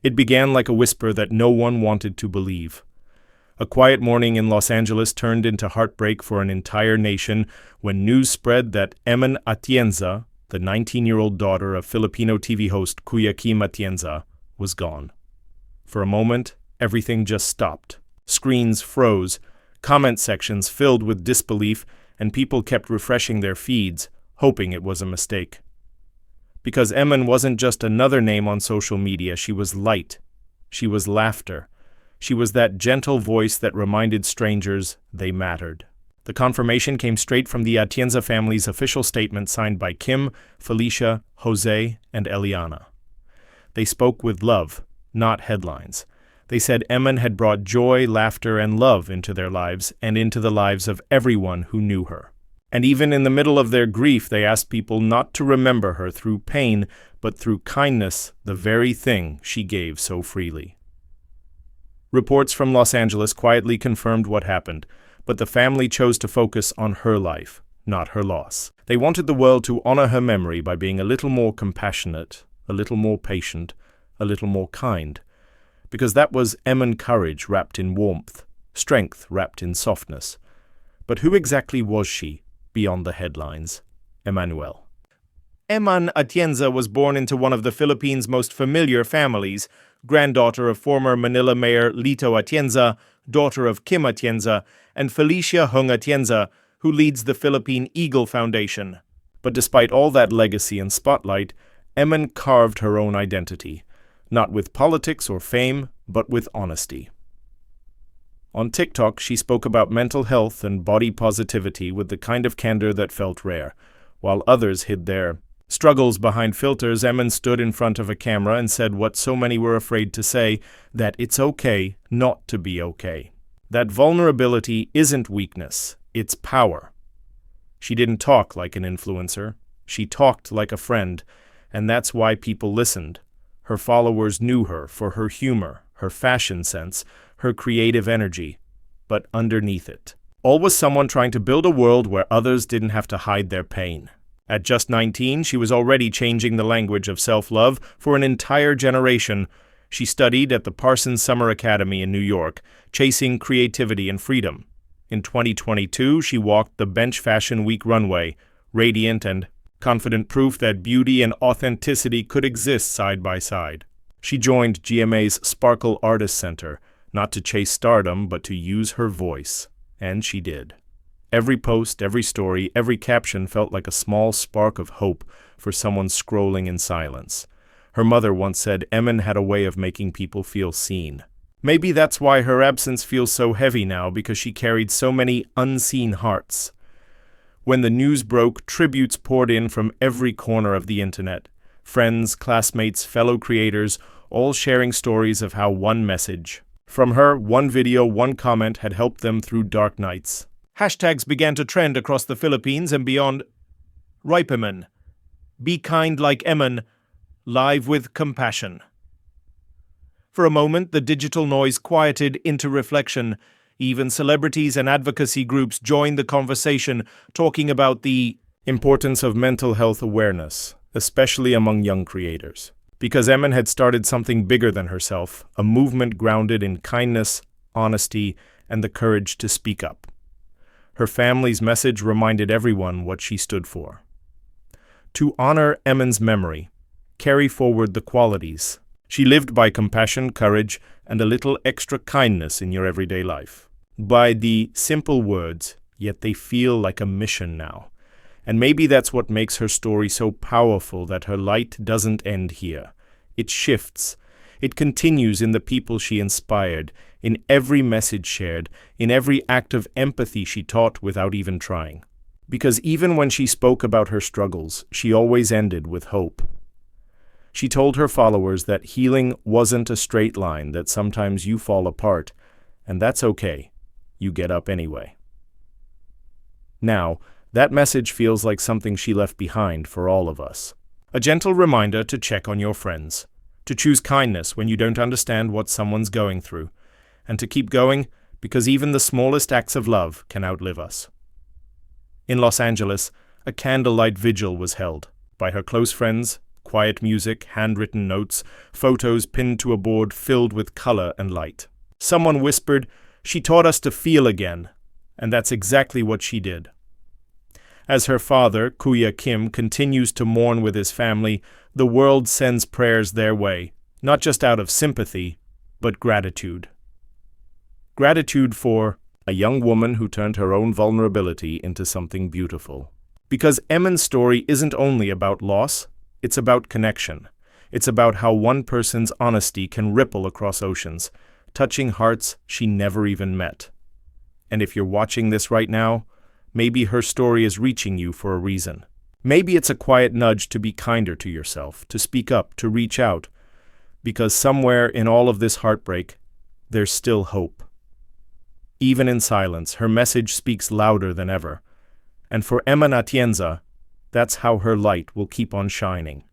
It began like a whisper that no one wanted to believe. A quiet morning in Los Angeles turned into heartbreak for an entire nation when news spread that Emman Atienza, the 19-year-old daughter of Filipino TV host Kuya Kim Atienza, was gone. For a moment, everything just stopped. Screens froze, comment sections filled with disbelief, and people kept refreshing their feeds, hoping it was a mistake. Because Emmen wasn't just another name on social media, she was light. She was laughter. She was that gentle voice that reminded strangers they mattered. The confirmation came straight from the Atienza family's official statement signed by Kim, Felicia, Jose, and Eliana. They spoke with love, not headlines. They said Emmen had brought joy, laughter, and love into their lives and into the lives of everyone who knew her. And even in the middle of their grief, they asked people not to remember her through pain, but through kindness, the very thing she gave so freely. Reports from Los Angeles quietly confirmed what happened, but the family chose to focus on her life, not her loss. They wanted the world to honor her memory by being a little more compassionate, a little more patient, a little more kind. Because that was Emmen courage wrapped in warmth, strength wrapped in softness. But who exactly was she, beyond the headlines? Emmanuel. Emman Atienza was born into one of the Philippines' most familiar families, granddaughter of former Manila Mayor Lito Atienza, daughter of Kim Atienza, and Felicia Hung Atienza, who leads the Philippine Eagle Foundation. But despite all that legacy and spotlight, Emmen carved her own identity, not with politics or fame, but with honesty. On TikTok, she spoke about mental health and body positivity with the kind of candor that felt rare. While others hid their struggles behind filters, Emmen stood in front of a camera and said what so many were afraid to say, that it's okay not to be okay. That vulnerability isn't weakness, it's power. She didn't talk like an influencer. She talked like a friend, and that's why people listened. Her followers knew her for her humor, her fashion sense, her creative energy. But underneath it, all was someone trying to build a world where others didn't have to hide their pain. At just 19, she was already changing the language of self-love for an entire generation. She studied at the Parsons Summer Academy in New York, chasing creativity and freedom. In 2022, she walked the Bench Fashion Week runway, radiant and confident proof that beauty and authenticity could exist side by side. She joined GMA's Sparkle Artist Center, not to chase stardom, but to use her voice. And she did. Every post, every story, every caption felt like a small spark of hope for someone scrolling in silence. Her mother once said Emmen had a way of making people feel seen. Maybe that's why her absence feels so heavy now, because she carried so many unseen hearts. When the news broke, tributes poured in from every corner of the internet. Friends, classmates, fellow creators, all sharing stories of how one message from her, one video, one comment had helped them through dark nights. Hashtags began to trend across the Philippines and beyond. Emmen. Be kind like Emmen. Live with compassion. For a moment, the digital noise quieted into reflection. Even celebrities and advocacy groups joined the conversation, talking about the importance of mental health awareness, especially among young creators. Because Emmen had started something bigger than herself, a movement grounded in kindness, honesty, and the courage to speak up. Her family's message reminded everyone what she stood for. To honor Emmen's memory, carry forward the qualities. She lived by compassion, courage, and a little extra kindness in your everyday life. By the simple words, yet they feel like a mission now. And maybe that's what makes her story so powerful, that her light doesn't end here. It shifts. It continues in the people she inspired, in every message shared, in every act of empathy she taught without even trying. Because even when she spoke about her struggles, she always ended with hope. She told her followers that healing wasn't a straight line, that sometimes you fall apart, and that's okay. You get up anyway. Now, that message feels like something she left behind for all of us. A gentle reminder to check on your friends, to choose kindness when you don't understand what someone's going through, and to keep going because even the smallest acts of love can outlive us. In Los Angeles, a candlelight vigil was held by her close friends, quiet music, handwritten notes, photos pinned to a board filled with color and light. Someone whispered, "She taught us to feel again," and that's exactly what she did. As her father, Kuya Kim, continues to mourn with his family, the world sends prayers their way, not just out of sympathy, but gratitude. Gratitude for a young woman who turned her own vulnerability into something beautiful. Because Emmen's story isn't only about loss, it's about connection. It's about how one person's honesty can ripple across oceans, touching hearts she never even met. And if you're watching this right now, maybe her story is reaching you for a reason. Maybe it's a quiet nudge to be kinder to yourself, to speak up, to reach out. Because somewhere in all of this heartbreak, there's still hope. Even in silence, her message speaks louder than ever. And for Emman Atienza, that's how her light will keep on shining.